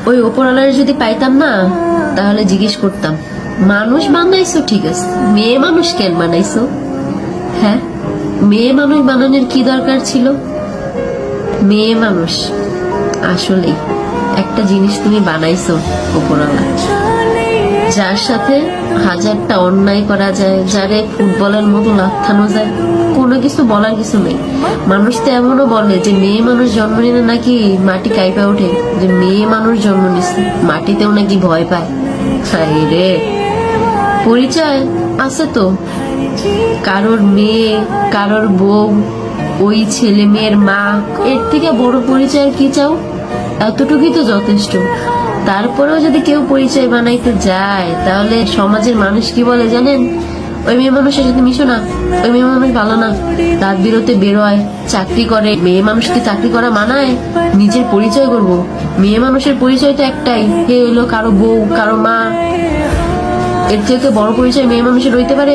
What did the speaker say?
ওই ওপরওয়ালার যদি পাইতাম না, তাহলে জিজ্ঞেস করতাম, মানুষ বানাইছো ঠিক আছে, মেয়ে মানুষ কেন বানাইছো? হ্যাঁ, মেয়ে মানুষ বানানোর কি দরকার ছিল? মেয়ে মানুষ আসলেই একটা জিনিস তুমি বানাইছো ওপরওয়ালা, যার সাথে হাজারটা অন্যায় করা যায়, যারে ফুটবলের মতো লাথানো যায়, কোনো কিছু বলার কিছু নেই। মানুষ তো এমনও বলে যে মেয়ে মানুষ জন্ম নিলে নাকি মাটি কাইপা ওঠে, যে মেয়ে মানুষ জন্ম নিচ্ছে মাটিতেও নাকি ভয় পায়। হাই রে, পরিচয় আছে তো, কারোর মেয়ে, কারোর বউ, ওই ছেলে মেয়ের মা, এর থেকে বড় পরিচয় কি চাও? এতটুকুই তো যথেষ্ট। তারপরেও যদি কেউ পরিচয় বানাইতে যায়, তাহলে সমাজের মানুষ কি বলে জানেন? ওই মেয়ে মানুষের সাথে মিশো না, ওই মেয়ে মানুষ ভালো না, রাত বিরতে বেরোয়, চাকরি করে। মেয়ে মানুষকে চাকরি করা মানায়? নিজের পরিচয় করব, মেয়ে মানুষের পরিচয় তো একটাই, হে হলো কারো বউ, কারো মা। এর থেকে বড় পরিচয় মেয়ে মানুষের হইতে পারে?